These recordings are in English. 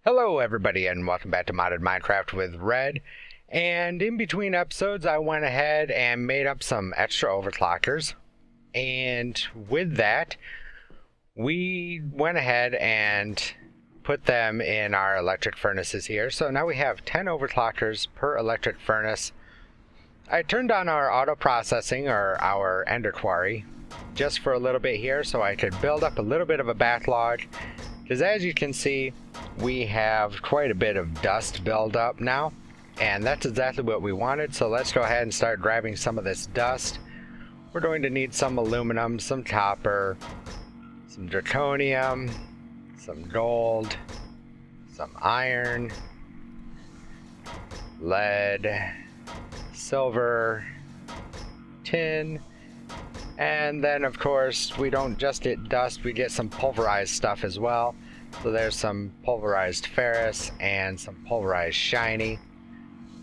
Hello everybody and welcome back to Modded Minecraft with Red. And in between episodes I went ahead and made up some extra overclockers. And with that, we went ahead and put them in our electric furnaces here. So now we have 10 overclockers per electric furnace. I turned on our auto processing, or our ender quarry, just for a little bit here so I could build up a little bit of a backlog. Because as you can see, we have quite a bit of dust buildup now, and that's exactly what we wanted. So let's go ahead and start grabbing some of this dust. We're going to need some aluminum, some copper, some zirconium, some gold, some iron, lead, silver, tin, and then of course we don't just get dust, we get some pulverized stuff as well. So there's some pulverized ferrous and some pulverized shiny.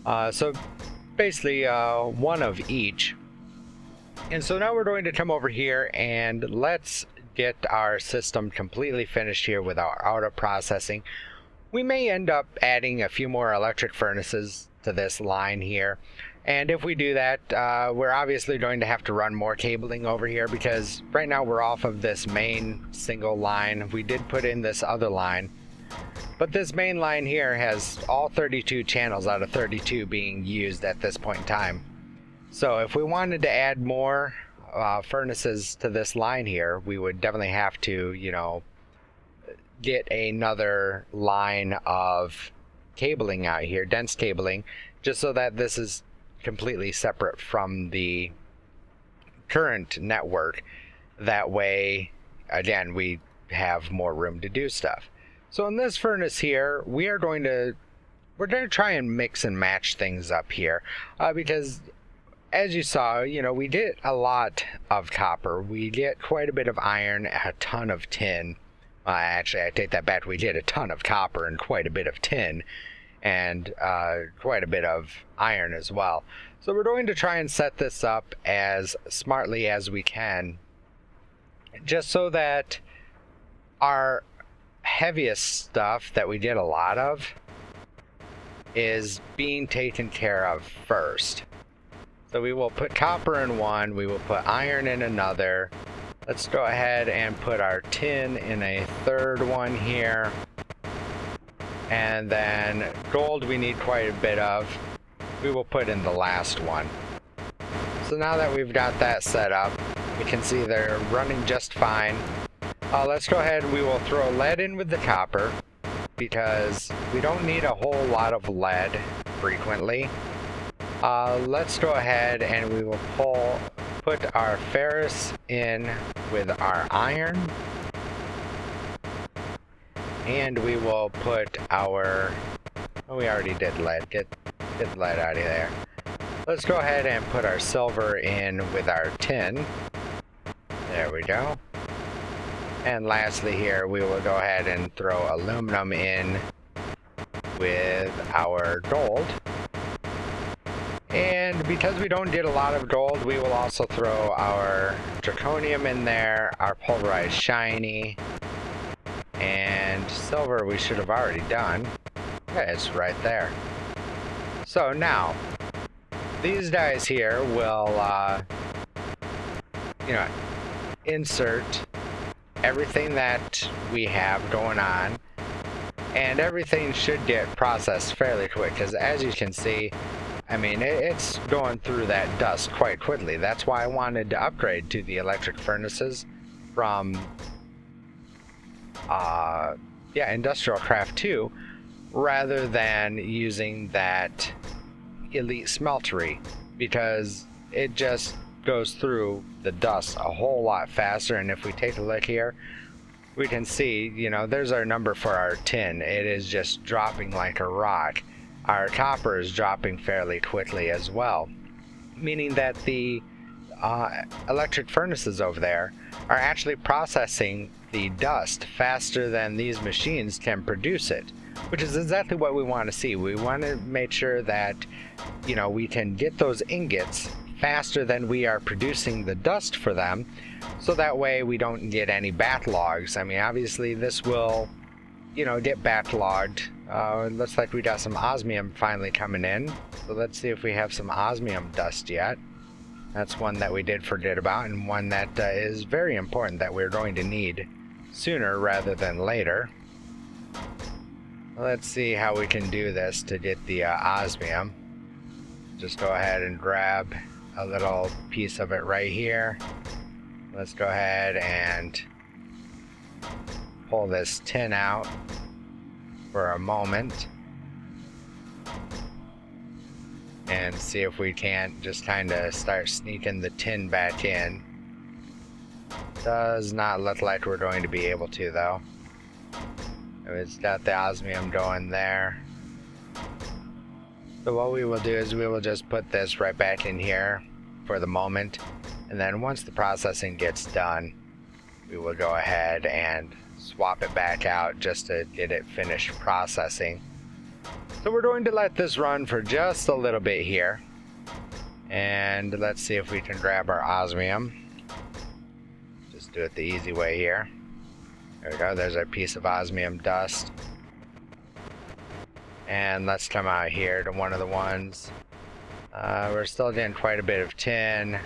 So basically one of each. And so now we're going to come over here and let's get our system completely finished here with our auto processing. We may end up adding a few more electric furnaces to this line here. And if we do that, we're obviously going to have to run more cabling over here because right now we're off of this main single line. We did put in this other line, but this main line here has all 32 channels out of 32 being used at this point in time. So if we wanted to add more furnaces to this line here, we would definitely have to, get another line of cabling out here, dense cabling, just so that this is completely separate from the current network. That way, again, we have more room to do stuff. So in this furnace here, we're going to try and mix and match things up here, because as you saw, we get a lot of copper, we get quite a bit of iron, a ton of tin. Actually, I take that back, we get a ton of copper and quite a bit of tin, and quite a bit of iron as well. So we're going to try and set this up as smartly as we can, just so that our heaviest stuff that we get a lot of is being taken care of first. So we will put copper in one, we will put iron in another. Let's go ahead and put our tin in a third one here. And then gold we need quite a bit of. We will put in the last one. So now that we've got that set up, we can see they're running just fine. Let's go ahead and we will throw lead in with the copper, because we don't need a whole lot of lead frequently. Let's go ahead and we will put our ferrous in with our iron. And we will put our, we already did lead, get the lead out of there. Let's go ahead and put our silver in with our tin. There we go. And lastly here, we will go ahead and throw aluminum in with our gold. And because we don't get a lot of gold, we will also throw our zirconium in there, our pulverized shiny, and silver we should have already done. Yeah, it's right there. So now, these guys here will, insert everything that we have going on, and everything should get processed fairly quick, because as you can see, I mean, it's going through that dust quite quickly. That's why I wanted to upgrade to the electric furnaces from Industrial Craft 2 rather than using that Elite Smeltery, because it just goes through the dust a whole lot faster. And if we take a look here, we can see, there's our number for our tin. It is just dropping like a rock. Our copper is dropping fairly quickly as well, meaning that the electric furnaces over there are actually processing the dust faster than these machines can produce it, which is exactly what we want to see. We want to make sure that, we can get those ingots faster than we are producing the dust for them, so that way we don't get any backlogs. I mean, obviously this will get backlogged. It looks like we got some osmium finally coming in. So let's see if we have some osmium dust yet. That's one that we did forget about, and one that is very important that we're going to need sooner rather than later. Let's see how we can do this to get the osmium. Just go ahead and grab a little piece of it right here. Let's go ahead and pull this tin out for a moment and see if we can't just kind of start sneaking the tin back in. Does not look like we're going to be able to, though. It's got the osmium going there. So what we will do is we will just put this right back in here for the moment, and then once the processing gets done, we will go ahead and swap it back out just to get it finished processing. So we're going to let this run for just a little bit here, and let's see if we can grab our osmium. Just do it the easy way here. There we go, there's our piece of osmium dust. And let's come out here to one of the ones. We're still getting quite a bit of tin.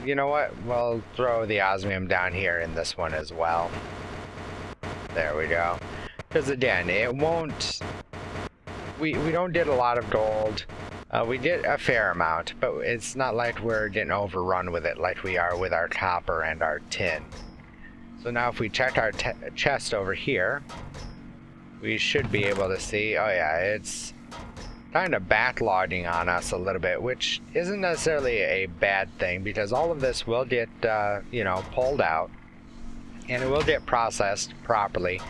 You know what? We'll throw the osmium down here in this one as well. There we go. Because again, it won't... We don't get a lot of gold. We get a fair amount, but it's not like we're getting overrun with it like we are with our copper and our tin. So now if we check our chest over here, we should be able to see, oh yeah, it's kind of backlogging on us a little bit, which isn't necessarily a bad thing, because all of this will get, pulled out, and it will get processed properly.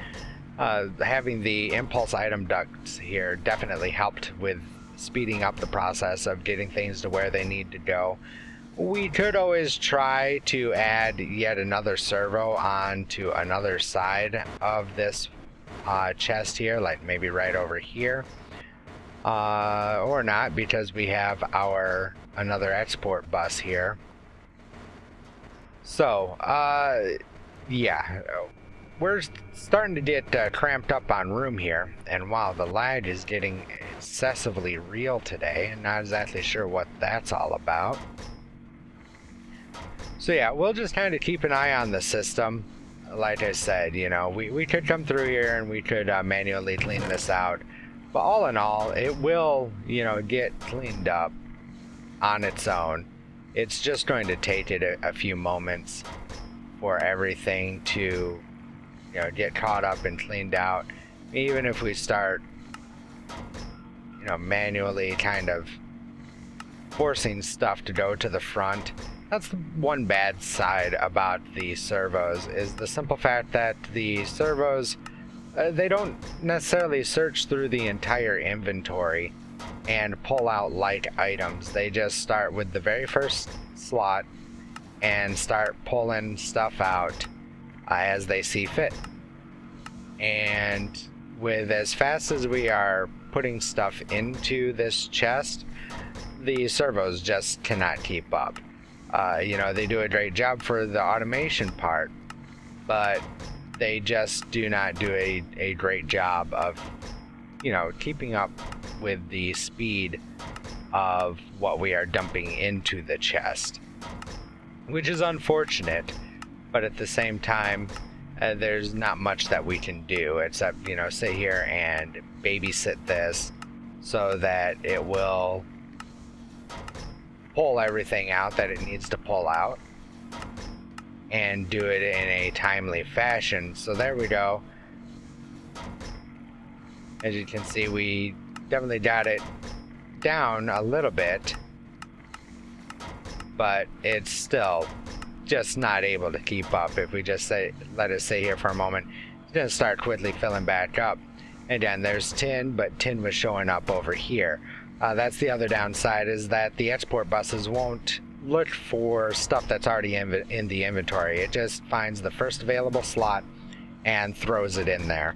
Having the impulse item ducts here definitely helped with speeding up the process of getting things to where they need to go. We could always try to add yet another servo onto another side of this chest here, like maybe right over here, or not, because we have our another export bus here. So yeah, we're starting to get cramped up on room here, and while the lag is getting excessively real today, I'm not exactly sure what that's all about. So yeah, we'll just kind of keep an eye on the system. Like I said, we could come through here and we could manually clean this out. But all in all, it will, get cleaned up on its own. It's just going to take it a few moments for everything to, get caught up and cleaned out. Even if we start, manually kind of forcing stuff to go to the front. That's the one bad side about the servos, is the simple fact that the servos, they don't necessarily search through the entire inventory and pull out like items. They just start with the very first slot and start pulling stuff out as they see fit. And with as fast as we are putting stuff into this chest, the servos just cannot keep up. They do a great job for the automation part, but they just do not do a great job of, keeping up with the speed of what we are dumping into the chest, which is unfortunate. But at the same time, there's not much that we can do except, sit here and babysit this so that it will pull everything out that it needs to pull out and do it in a timely fashion. So there we go. As you can see, we definitely got it down a little bit, but it's still just not able to keep up. If we just let it sit here for a moment, it's going to start quickly filling back up. Again, there's tin, but tin was showing up over here. That's the other downside, is that the export buses won't look for stuff that's already in the inventory. It just finds the first available slot and throws it in there.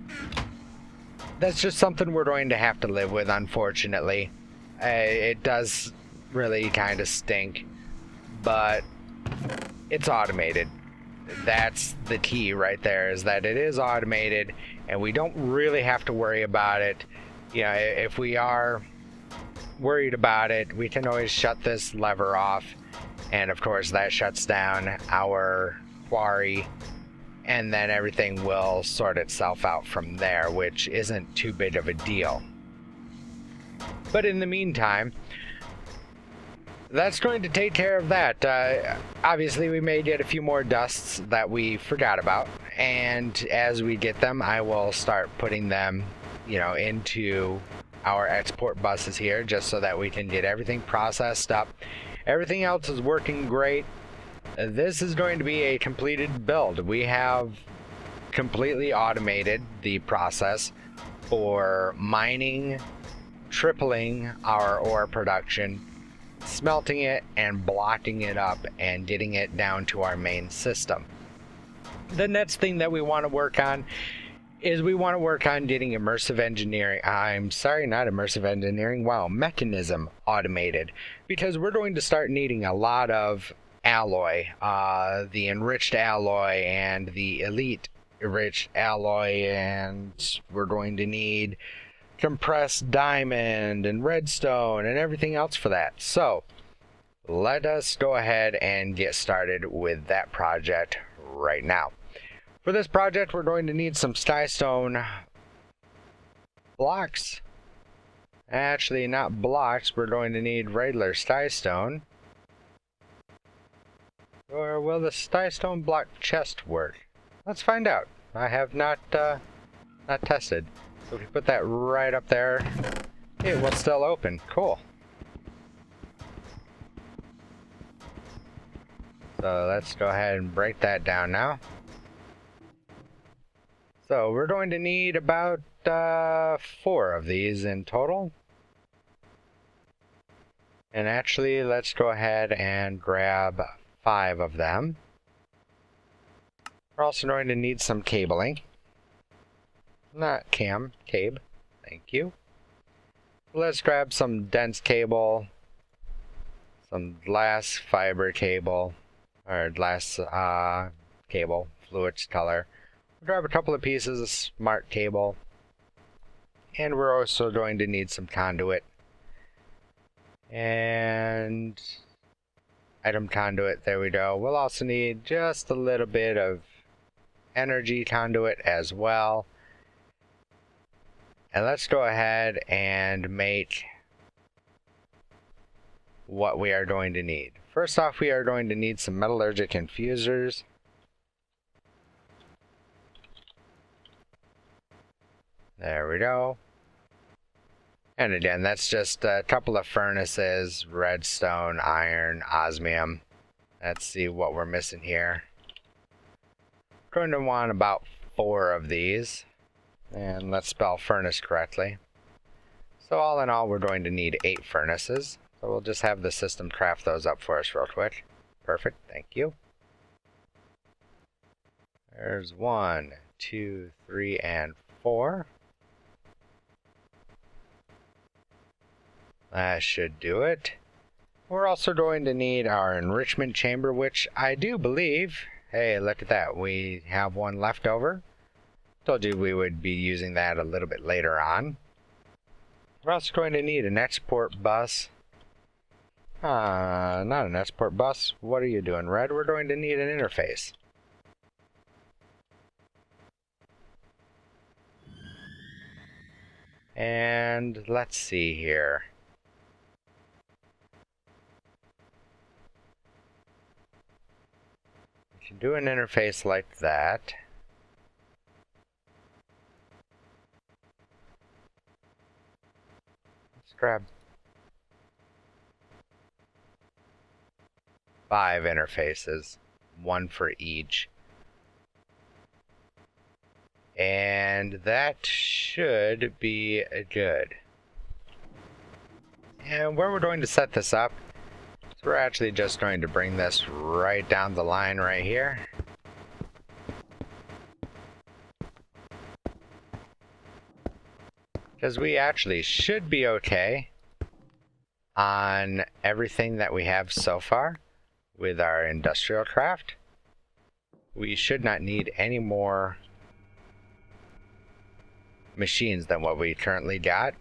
That's just something we're going to have to live with, unfortunately. It does really kind of stink, but it's automated. that's the key right there, is that it is automated and we don't really have to worry about it. You know, if we are worried about it, we can always shut this lever off, and of course that shuts down our quarry, and then everything will sort itself out from there, which isn't too big of a deal. But in the meantime, that's going to take care of that. Obviously, we may get a few more dusts that we forgot about, and as we get them, I will start putting them, you know, into our export buses here, just so that we can get everything processed up. Everything else is working great. This is going to be a completed build. We have completely automated the process for mining, tripling our ore production, smelting it and blocking it up and getting it down to our main system. The next thing that we want to work on is we want to work on getting immersive engineering. I'm sorry, not immersive engineering. Wow, Mekanism automated, because we're going to start needing a lot of alloy, the enriched alloy and the elite enriched alloy, and we're going to need compressed diamond and redstone and everything else for that. So let us go ahead and get started with that project right now. For this project, we're going to need some skystone blocks. Actually, not blocks, we're going to need regular skystone. Or will the skystone block chest work? Let's find out. I have not tested. So if we put that right up there, it will still open. Cool. So let's go ahead and break that down now. So we're going to need about 4 of these in total. And actually, let's go ahead and grab 5 of them. We're also going to need some cabling. Not cabe. Thank you. Let's grab some dense cable, some glass fiber cable, or glass cable, fluid color. We'll grab a couple of pieces of smart cable, and we're also going to need some conduit. And item conduit, there we go. We'll also need just a little bit of energy conduit as well. And let's go ahead and make what we are going to need. First off, we are going to need some metallurgic infusers. There we go. And again, that's just a couple of furnaces, redstone, iron, osmium. Let's see what we're missing here. We're going to want about 4 of these. And let's spell furnace correctly. So all in all, we're going to need 8 furnaces. So we'll just have the system craft those up for us real quick. Perfect, thank you. There's 1, 2, 3, and 4. That should do it. We're also going to need our enrichment chamber, which I do believe, hey, look at that, we have one left over. Told you we would be using that a little bit later on. We're also going to need an export bus. Not an export bus. What are you doing, Red? We're going to need an interface. And let's see here. We can do an interface like that. Grab 5 interfaces, 1 for each. And that should be good. And where we're going to set this up, so we're actually just going to bring this right down the line right here. Because we actually should be okay on everything that we have so far with our industrial craft. we should not need any more machines than what we currently got.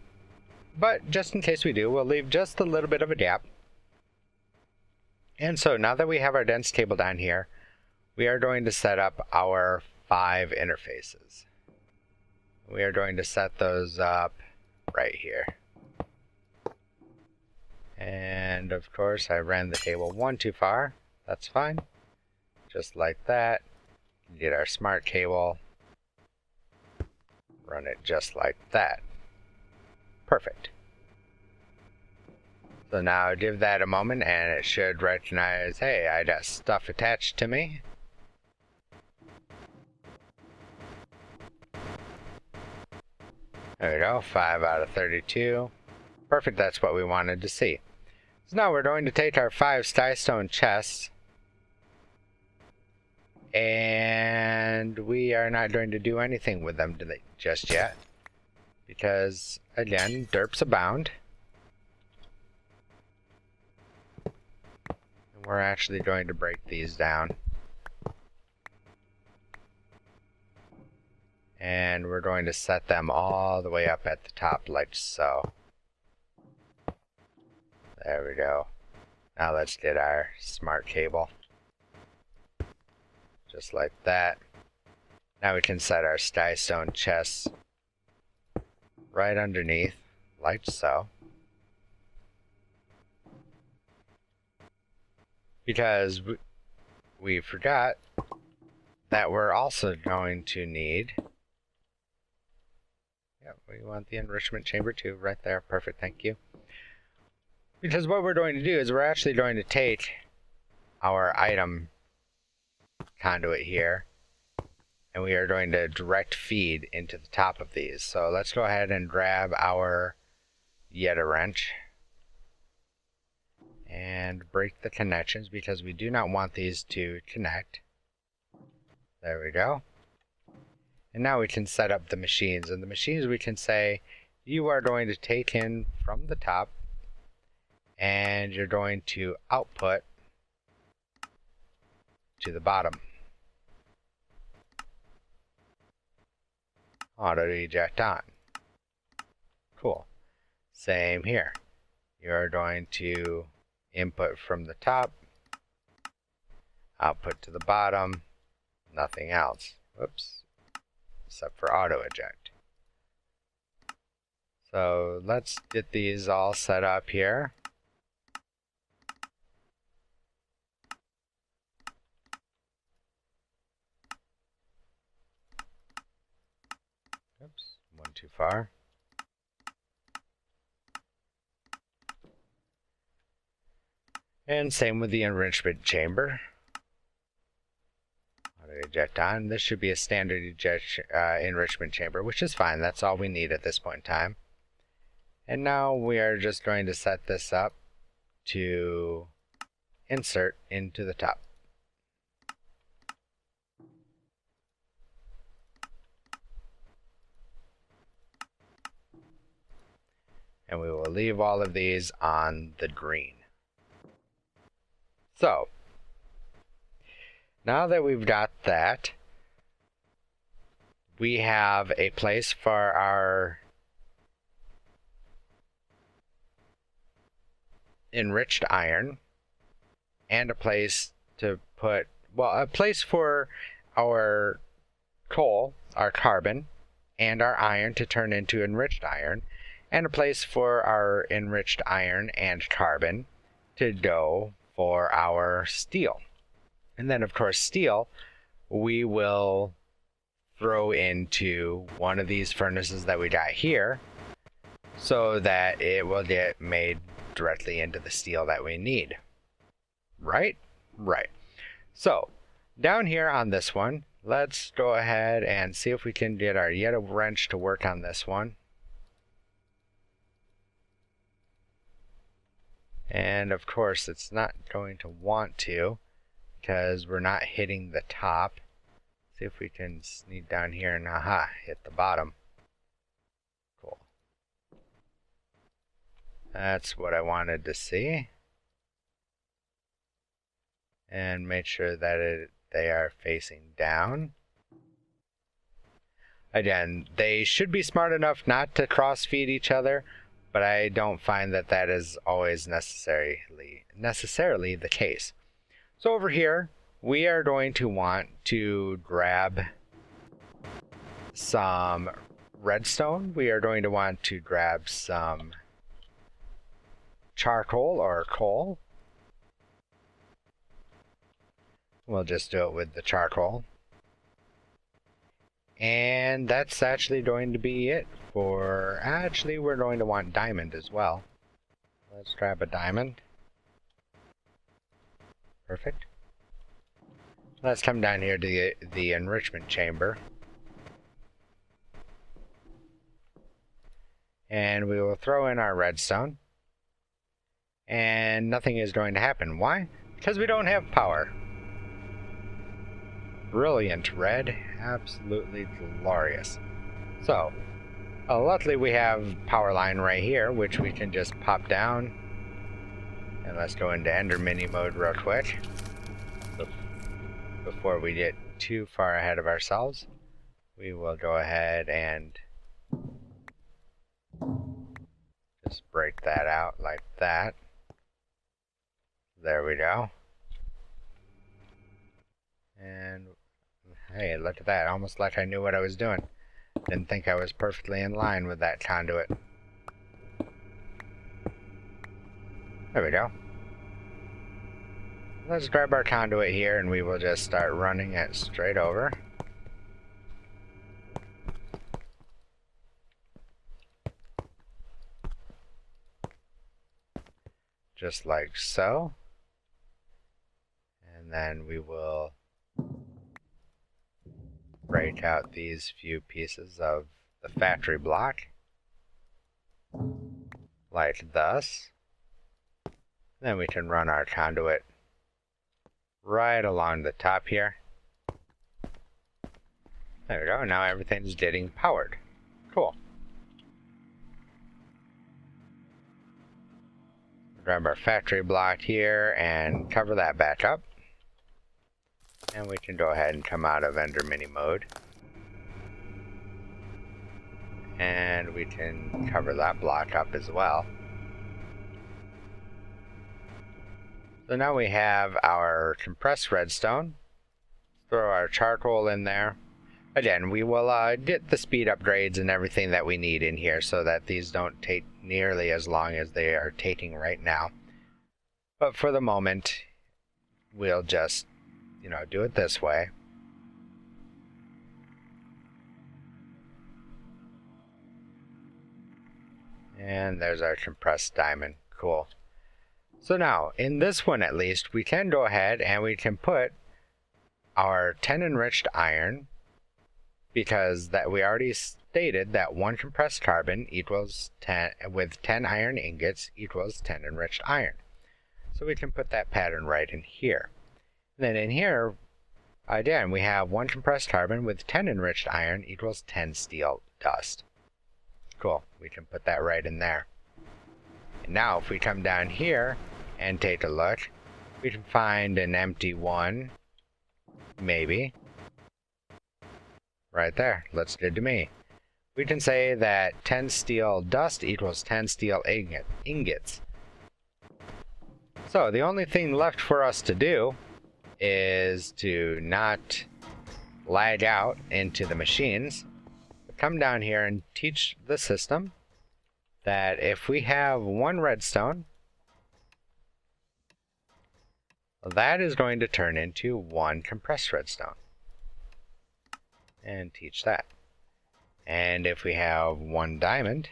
But just in case we do, we'll leave just a little bit of a gap. And so now that we have our dense table down here, we are going to set up our 5 interfaces. We are going to set those up right here. And of course, I ran the table 1 too far. That's fine. Just like that. Get our smart cable. Run it just like that. Perfect. So now give that a moment and it should recognize, hey, I got stuff attached to me. There we go, 5 out of 32. Perfect, that's what we wanted to see. So now we're going to take our 5 stone chests, and we are not going to do anything with them just yet, because again, derps abound. And we're actually going to break these down. And we're going to set them all the way up at the top like so. There we go. Now let's get our smart cable. Just like that. Now we can set our stone chests right underneath, like so. Because we forgot that we're also going to need... Yep, we want the enrichment chamber too, right there. Perfect, thank you. Because what we're going to do is we're actually going to take our item conduit here, and we are going to direct feed into the top of these. So let's go ahead and grab our Yeta wrench and break the connections, because we do not want these to connect. There we go. And now we can set up the machines, and the machines we can say, you are going to take in from the top, and you're going to output to the bottom. Auto eject on. Cool. Same here. You're going to input from the top, output to the bottom, nothing else. Whoops. Except for auto eject. So let's get these all set up here. Oops, one too far. And same with the enrichment chamber. Auto eject on. This should be a standard enrichment chamber, which is fine. That's all we need at this point in time. And now we are just going to set this up to insert into the top. And we will leave all of these on the green. So, now that we've got that, we have a place for our enriched iron, and a place to put, well, a place for our coal, our carbon, and our iron to turn into enriched iron, and a place for our enriched iron and carbon to go for our steel. And then, of course, steel we will throw into one of these furnaces that we got here, so that it will get made directly into the steel that we need. Right? Right. So, down here on this one, let's go ahead and see if we can get our Yeta wrench to work on this one. And of course, it's not going to want to, because we're not hitting the top. See if we can sneak down here and aha, hit the bottom. Cool. That's what I wanted to see. And make sure that it they are facing down. Again, they should be smart enough not to cross-feed each other, but I don't find that that is always necessarily the case. So over here, we are going to want to grab some redstone. We are going to want to grab some charcoal or coal. We'll just do it with the charcoal. And that's actually going to be it for... Actually, we're going to want diamond as well. Let's grab a diamond. Perfect. Let's come down here to the enrichment chamber. And we will throw in our redstone. And nothing is going to happen. Why? Because we don't have power. Brilliant, Red. Absolutely glorious. So, luckily we have power line right here, which we can just pop down. And let's go into Ender Mini mode real quick. Before we get too far ahead of ourselves, we will go ahead and just break that out like that. There we go. And hey, look at that. Almost like I knew what I was doing. Didn't think I was perfectly in line with that conduit. There we go. Let's grab our conduit here and we will just start running it straight over. Just like so. And then we will break out these few pieces of the factory block, like thus. Then we can run our conduit right along the top here. There we go, now everything's getting powered. Cool. Grab our factory block here and cover that back up. And we can go ahead and come out of Ender Mini mode. And we can cover that block up as well. So now we have our compressed redstone. Throw our charcoal in there. Again, we will get the speed upgrades and everything that we need in here so that these don't take nearly as long as they are taking right now. But for the moment, we'll just, do it this way. And there's our compressed diamond. Cool. So now, in this one at least, we can go ahead and we can put our 10 enriched iron, because that we already stated that 1 compressed carbon equals 10, with 10 iron ingots equals 10 enriched iron. So we can put that pattern right in here. And then in here, again, we have 1 compressed carbon with 10 enriched iron equals 10 steel dust. Cool, we can put that right in there. And now if we come down here and take a look, we can find an empty one, maybe. Right there, looks good to me. We can say that 10 steel dust equals 10 steel ingots. So the only thing left for us to do is to not lag out into the machines. Come down here and teach the system that if we have 1 redstone, that is going to turn into 1 compressed redstone. And teach that. And if we have 1 diamond,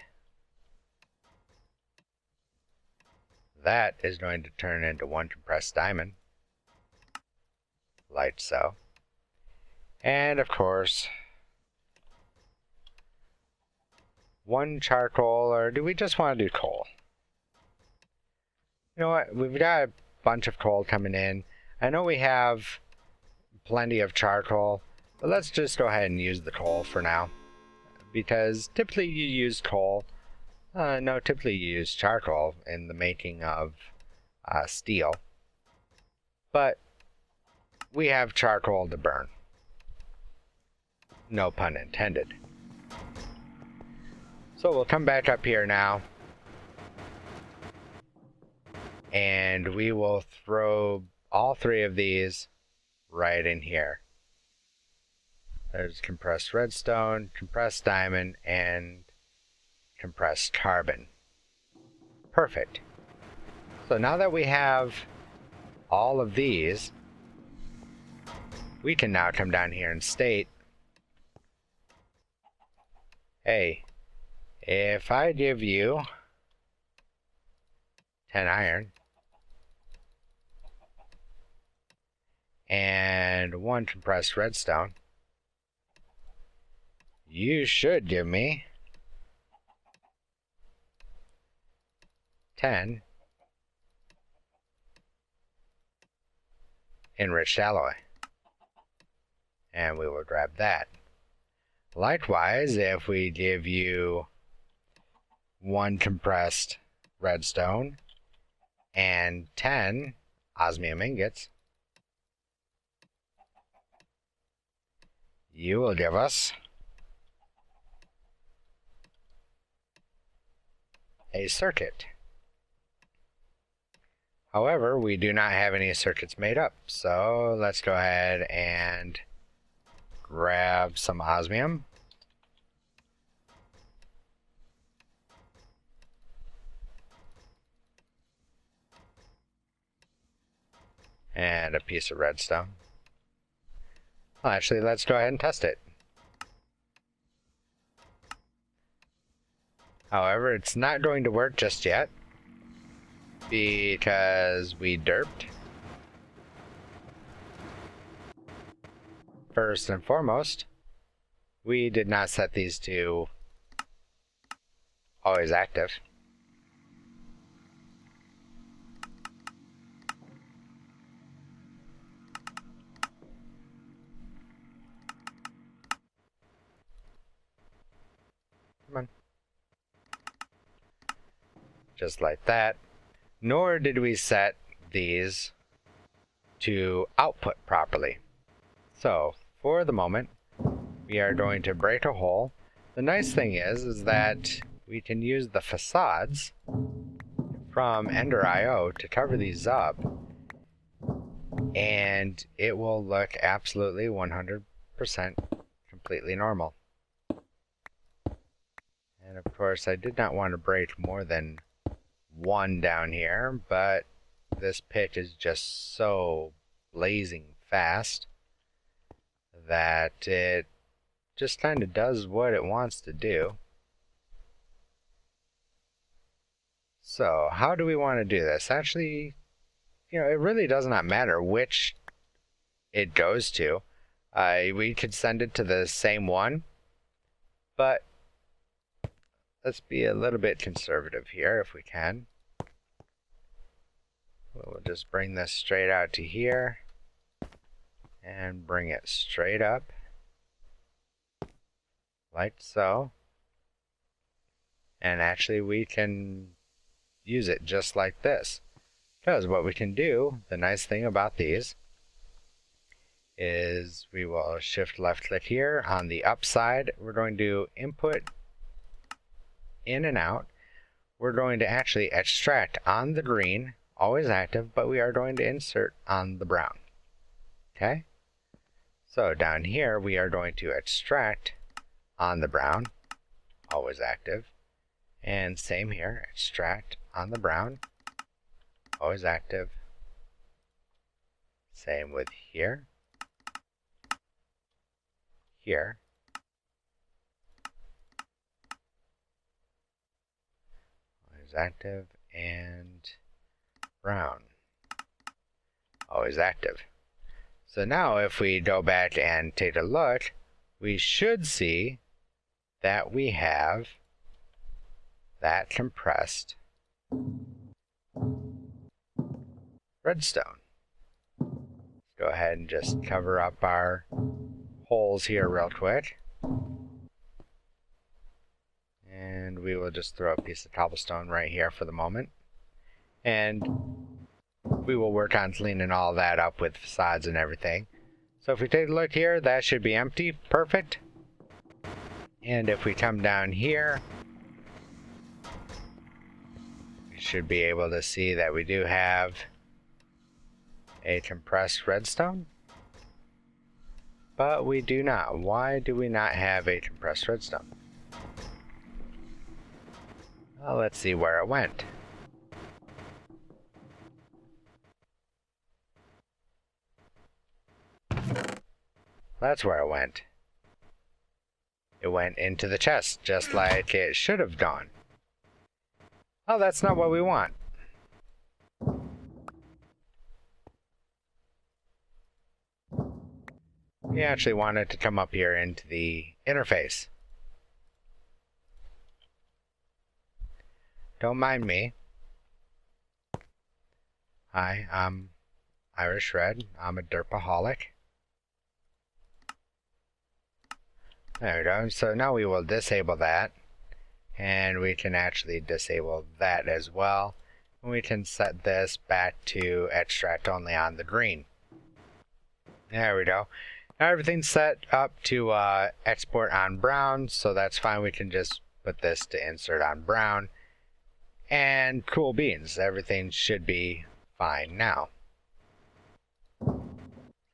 that is going to turn into 1 compressed diamond, like so. And of course, 1 charcoal, or do we just want to do coal? You know what, we've got a bunch of coal coming in. I know we have plenty of charcoal, but let's just go ahead and use the coal for now. Because typically you use coal, typically you use charcoal in the making of steel. But we have charcoal to burn. No pun intended. So we'll come back up here now. And we will throw all three of these right in here. There's compressed redstone, compressed diamond, and compressed carbon. Perfect. So now that we have all of these, we can now come down here and state, hey, if I give you 10 iron and 1 compressed redstone, you should give me 10 enriched alloy. And we will grab that. Likewise, if we give you 1 compressed redstone and 10 osmium ingots, you will give us a circuit. However, we do not have any circuits made up, so let's go ahead and grab some osmium. And a piece of redstone. Well, actually, let's go ahead and test it. However, it's not going to work just yet because we derped. First and foremost, we did not set these to always active. Come on. Just like that. Nor did we set these to output properly. So, for the moment, we are going to break a hole. The nice thing is that we can use the facades from Ender.io to cover these up, and it will look absolutely 100% completely normal. And of course, I did not want to break more than 1 down here, but this pitch is just so blazing fast that it just kind of does what it wants to do. So how do we want to do this? Actually, it really does not matter which it goes to. We could send it to the same one, but let's be a little bit conservative here if we can. We'll just bring this straight out to here and bring it straight up like so. And actually we can use it just like this, because what we can do, the nice thing about these, is we will shift left click here. On the up side, we're going to input in and out. We're going to actually extract on the green, always active, but we are going to insert on the brown. Okay? So down here, we are going to extract on the brown, always active. And same here, extract on the brown, always active. Same with here, here, always active, and brown, always active. So now if we go back and take a look, we should see that we have that compressed redstone. Let's go ahead and just cover up our holes here real quick. And we will just throw a piece of cobblestone right here for the moment. And we will work on cleaning all that up with facades and everything. So if we take a look here, that should be empty. Perfect. And if we come down here, we should be able to see that we do have a compressed redstone. But we do not. Why do we not have a compressed redstone? Well, let's see where it went. That's where it went. It went into the chest, just like it should have gone. Oh, that's not what we want. We actually want it to come up here into the interface. Don't mind me. Hi, I'm Irish Red. I'm a derpaholic. There we go. So now we will disable that. And we can actually disable that as well. And we can set this back to extract only on the green. There we go. Now everything's set up to export on brown, so that's fine. We can just put this to insert on brown. And cool beans. Everything should be fine now. So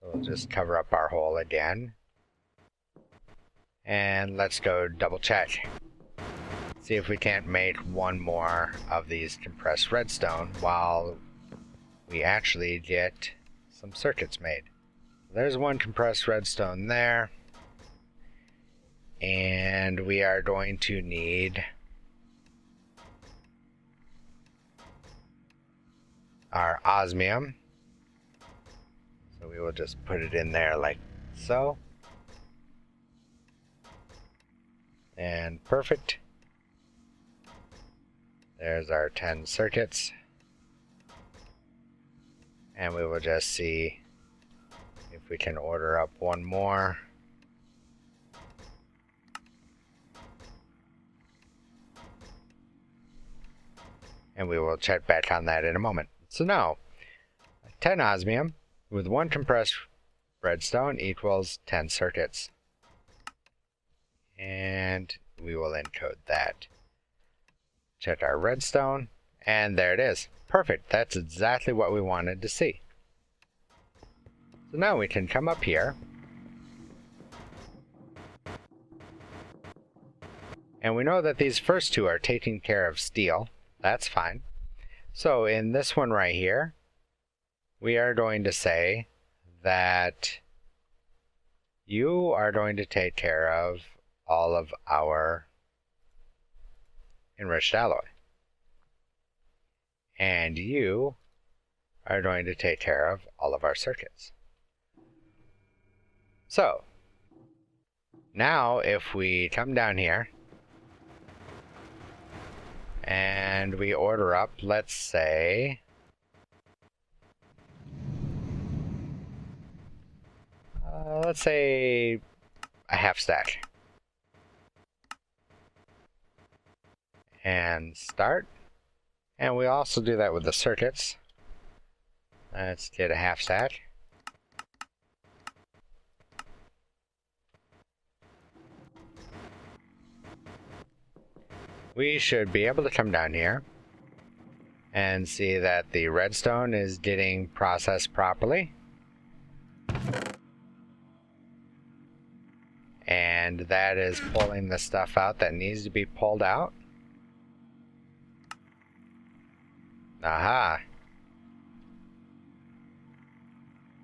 we'll just cover up our hole again. And let's go double check. See if we can't make one more of these compressed redstone while we actually get some circuits made. There's one compressed redstone there. And we are going to need our osmium. So we will just put it in there like so. And perfect. There's our 10 circuits. And we will just see if we can order up one more. And we will check back on that in a moment. So now, 10 osmium with 1 compressed redstone equals 10 circuits. And we will encode that. Check our redstone, and there it is. Perfect. That's exactly what we wanted to see. So now we can come up here. And we know that these first two are taking care of steel. That's fine. So in this one right here, we are going to say that you are going to take care of all of our enriched alloy. And you are going to take care of all of our circuits. So, now if we come down here and we order up, let's say, a half stack. And start. And we also do that with the circuits. Let's get a half stack. We should be able to come down here and see that the redstone is getting processed properly. And that is pulling the stuff out that needs to be pulled out. Aha!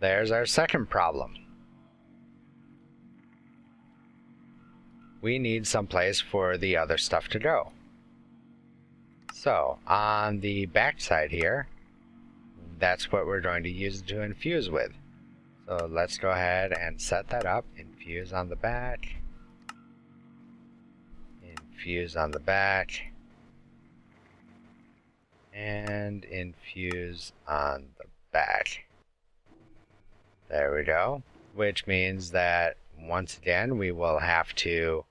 There's our second problem. We need someplace for the other stuff to go. So, on the back side here, that's what we're going to use to infuse with. So let's go ahead and set that up. Infuse on the back. Infuse on the back. And infuse on the back. There we go. Which means that once again we will have to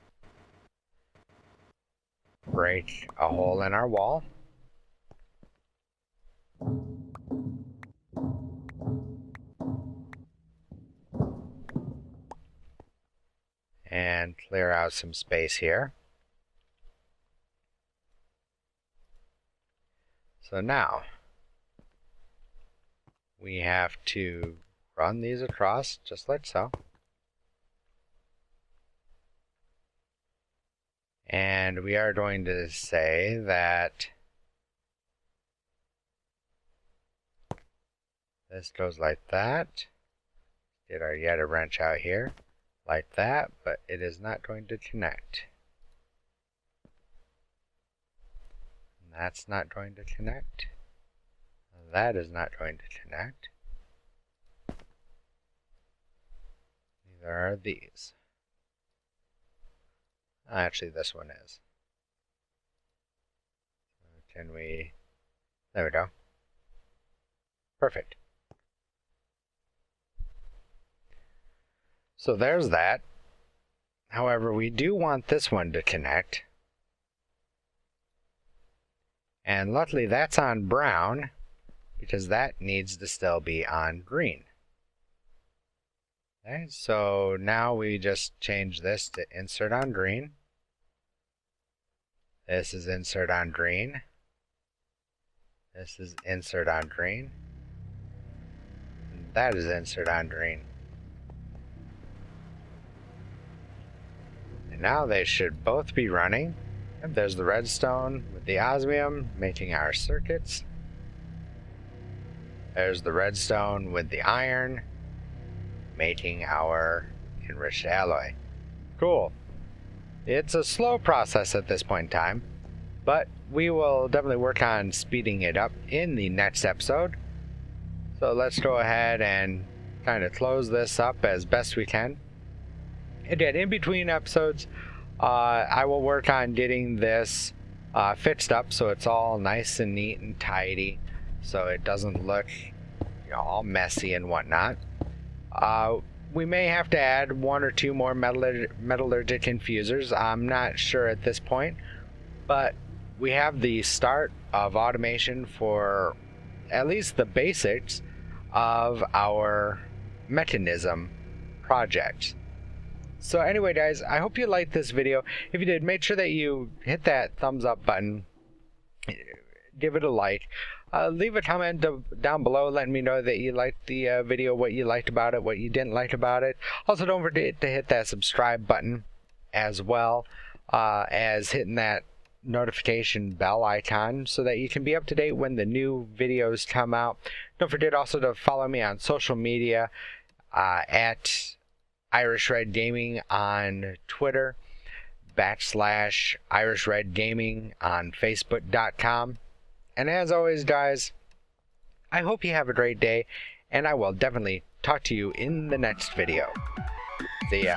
break a hole in our wall. out some space here. So now we have to run these across just like so. And we are going to say that this goes like that. Get our Yeta wrench out here like that, but it is not going to connect. And that's not going to connect. That is not going to connect. Neither are these. Actually, this one is. Can we... There we go. Perfect. So there's that. However, we do want this one to connect. And luckily that's on brown, because that needs to still be on green. Okay, so now we just change this to insert on green. This is insert on green. This is insert on green. And that is insert on green. And now they should both be running. And there's the redstone with the osmium making our circuits. There's the redstone with the iron making our enriched alloy. Cool. It's a slow process at this point in time, but we will definitely work on speeding it up in the next episode. So let's go ahead and kind of close this up as best we can. Again, in between episodes, I will work on getting this fixed up so it's all nice and neat and tidy, so it doesn't look, you know, all messy and whatnot. We may have to add one or two more metallurgic infusers. I'm not sure at this point, but we have the start of automation for at least the basics of our Mekanism project. So anyway, guys, I hope you liked this video. If you did, make sure that you hit that thumbs up button, give it a like. Leave a comment down below letting me know that you liked the video, what you liked about it, what you didn't like about it. Also, don't forget to hit that subscribe button as well as hitting that notification bell icon so that you can be up to date when the new videos come out. Don't forget also to follow me on social media at Irish Red Gaming on Twitter, /Irish Red Gaming on Facebook.com. And as always, guys, I hope you have a great day, and I will definitely talk to you in the next video. See ya.